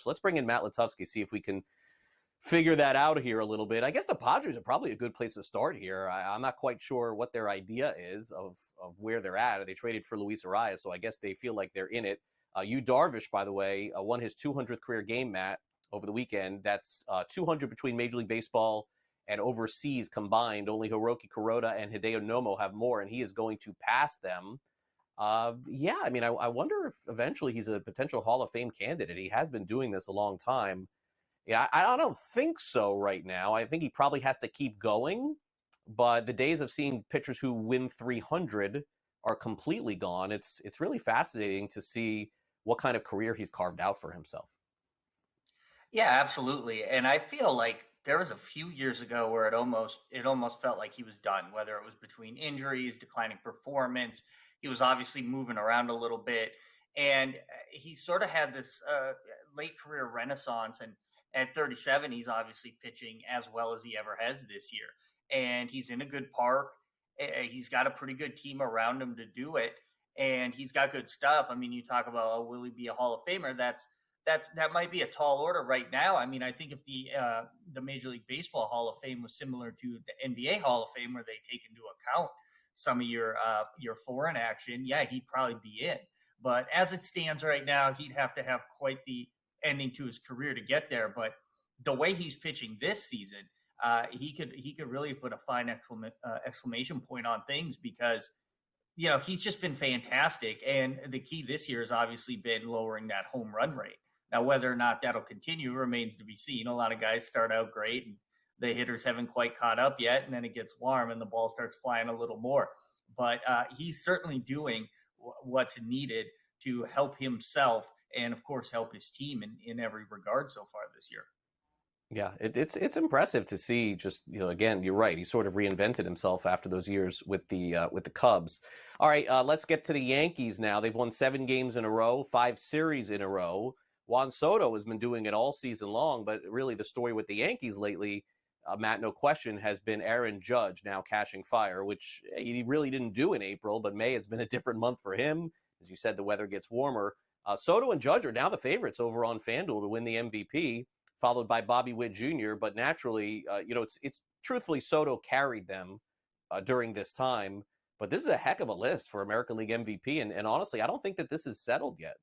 So let's bring in Matt Latufsky, see if we can figure that out here a little bit. I guess the Padres are probably a good place to start here. I'm not quite sure what their idea is of where they're at. They traded for Luis Urias, so I guess they feel like they're in it. Darvish, by the way, won his 200th career game, Matt, over the weekend. That's 200 between Major League Baseball and overseas combined. Only Hiroki Kuroda and Hideo Nomo have more, and he is going to pass them. I wonder if eventually he's a potential Hall of Fame candidate. He has been doing this a long time. Yeah, I don't think so right now. I think he probably has to keep going, but the days of seeing pitchers who win 300 are completely gone. It's really fascinating to see what kind of career he's carved out for himself. Yeah, absolutely. And I feel like there was a few years ago where it almost felt like he was done, whether it was between injuries, declining performance. He was obviously moving around a little bit, and he sort of had this late career renaissance. And at 37, he's obviously pitching as well as he ever has this year, and he's in a good park. He's got a pretty good team around him to do it, and he's got good stuff. I mean, you talk about, oh, will he be a Hall of Famer? That might be a tall order right now. I mean, I think if the Major League Baseball Hall of Fame was similar to the NBA Hall of Fame, where they take into account some of your foreign action, yeah, he'd probably be in. But as it stands right now, he'd have to have quite the ending to his career to get there. But the way he's pitching this season, he could really put a fine exclamation point on things, because he's just been fantastic. And the key this year has obviously been lowering that home run rate. Now, whether or not that'll continue remains to be seen. A lot of guys start out great, and the hitters haven't quite caught up yet, and then it gets warm and the ball starts flying a little more. But he's certainly doing what's needed to help himself and, of course, help his team in every regard so far this year. Yeah, it's impressive to see. Just again, you're right. He sort of reinvented himself after those years with the Cubs. All right, let's get to the Yankees now. They've won 7 games in a row, 5 series in a row. Juan Soto has been doing it all season long, but really the story with the Yankees lately, Matt, no question, has been Aaron Judge now cashing fire, which he really didn't do in April, but May has been a different month for him. As you said, the weather gets warmer. Soto and Judge are now the favorites over on FanDuel to win the MVP, followed by Bobby Witt Jr. But naturally, it's truthfully Soto carried them during this time. But this is a heck of a list for American League MVP, and honestly, I don't think that this is settled yet.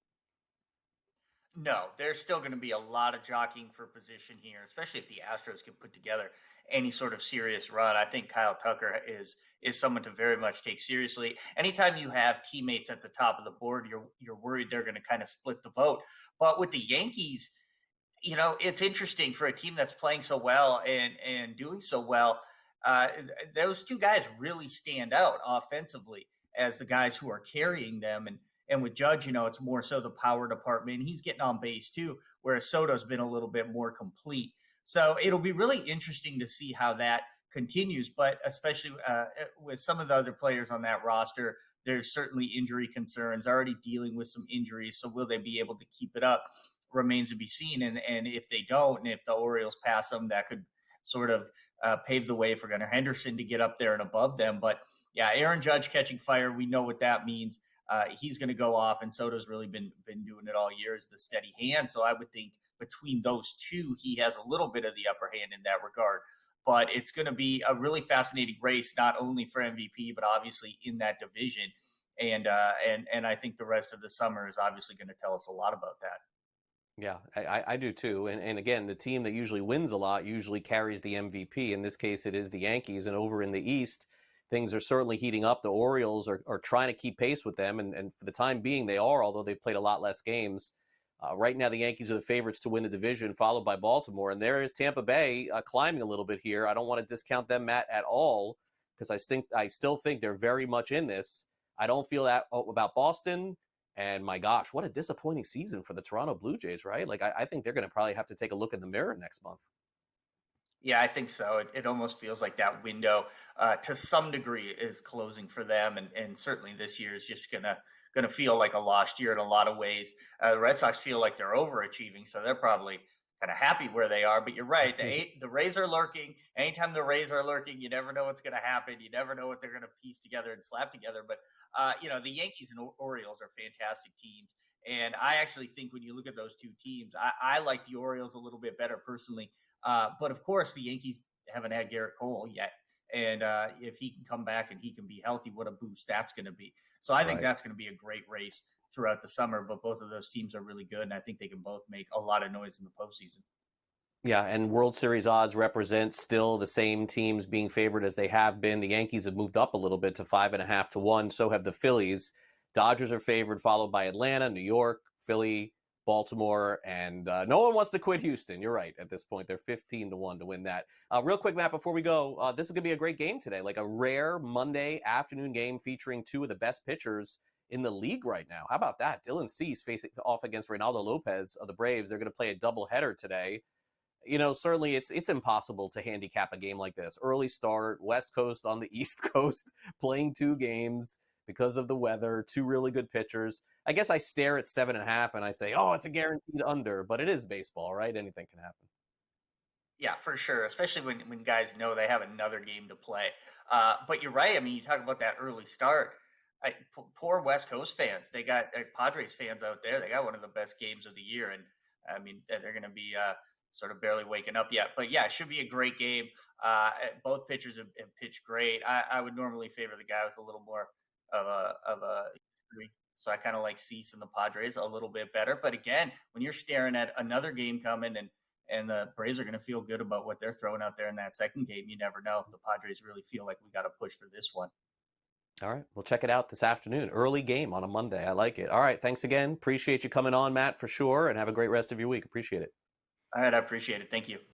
No, there's still going to be a lot of jockeying for position here, especially if the Astros can put together any sort of serious run. I think Kyle Tucker is someone to very much take seriously. Anytime you have teammates at the top of the board, you're worried they're going to kind of split the vote. But with the Yankees, it's interesting for a team that's playing so well and doing so well. Those two guys really stand out offensively as the guys who are carrying them. And with Judge, it's more so the power department. He's getting on base too, whereas Soto's been a little bit more complete. So it'll be really interesting to see how that continues. But especially with some of the other players on that roster, there's certainly injury concerns, already dealing with some injuries. So will they be able to keep it up? Remains to be seen. And if they don't, and if the Orioles pass them, that could sort of pave the way for Gunnar Henderson to get up there and above them. But yeah, Aaron Judge catching fire, we know what that means. He's going to go off, and Soto's really been doing it all year as the steady hand. So I would think between those two, he has a little bit of the upper hand in that regard. But it's going to be a really fascinating race, not only for MVP, but obviously in that division. And I think the rest of the summer is obviously going to tell us a lot about that. Yeah, I do too. And again, the team that usually wins a lot usually carries the MVP. In this case, it is the Yankees. And over in the East, things are certainly heating up. The Orioles are trying to keep pace with them. And for the time being, they are, although they've played a lot less games. Right now, the Yankees are the favorites to win the division, followed by Baltimore. And there is Tampa Bay climbing a little bit here. I don't want to discount them, Matt, at all, because I still think they're very much in this. I don't feel that about Boston. And my gosh, what a disappointing season for the Toronto Blue Jays, right? Like, I think they're going to probably have to take a look in the mirror next month. Yeah, I think so. It almost feels like that window to some degree is closing for them. And certainly this year is just gonna feel like a lost year in a lot of ways. The Red Sox feel like they're overachieving, so they're probably kind of happy where they are. But you're right, the Rays are lurking. Anytime the Rays are lurking, you never know what's going to happen. You never know what they're going to piece together and slap together. But the Yankees and Orioles are fantastic teams, And I actually think when you look at those two teams, I like the Orioles a little bit better personally. But of course, the Yankees haven't had Garrett Cole yet. And if he can come back and he can be healthy, what a boost that's going to be. So I think Right. that's going to be a great race throughout the summer. But both of those teams are really good. And I think they can both make a lot of noise in the postseason. Yeah, and World Series odds represent still the same teams being favored as they have been. The Yankees have moved up a little bit to 5.5 to 1. So have the Phillies. Dodgers are favored, followed by Atlanta, New York, Philly, Baltimore, and no one wants to quit Houston. You're right. At this point, they're 15 to 1 to win that. Real quick, Matt, before we go, this is gonna be a great game today. Like a rare Monday afternoon game featuring two of the best pitchers in the league right now. How about that? Dylan Cease facing off against Reynaldo Lopez of the Braves. They're going to play a doubleheader today. Certainly it's impossible to handicap a game like this. Early start, West Coast on the East Coast, playing two games because of the weather, two really good pitchers. I guess I stare at 7.5 and I say, oh, it's a guaranteed under, but it is baseball, right? Anything can happen. Yeah, for sure. Especially when guys know they have another game to play. But you're right. I mean, you talk about that early start. Poor West Coast fans. They got Padres fans out there. They got one of the best games of the year, and I mean they're going to be sort of barely waking up yet. But yeah, it should be a great game. Both pitchers have pitched great. I would normally favor the guy with a little more of a history. So I kind of like Cease and the Padres a little bit better. But again, when you're staring at another game coming and the Braves are going to feel good about what they're throwing out there in that second game. You never know if the Padres really feel like we got to push for this one. All right. We'll check it out this afternoon. Early game on a Monday. I like it. All right. Thanks again. Appreciate you coming on, Matt, for sure. And have a great rest of your week. Appreciate it. All right. I appreciate it. Thank you.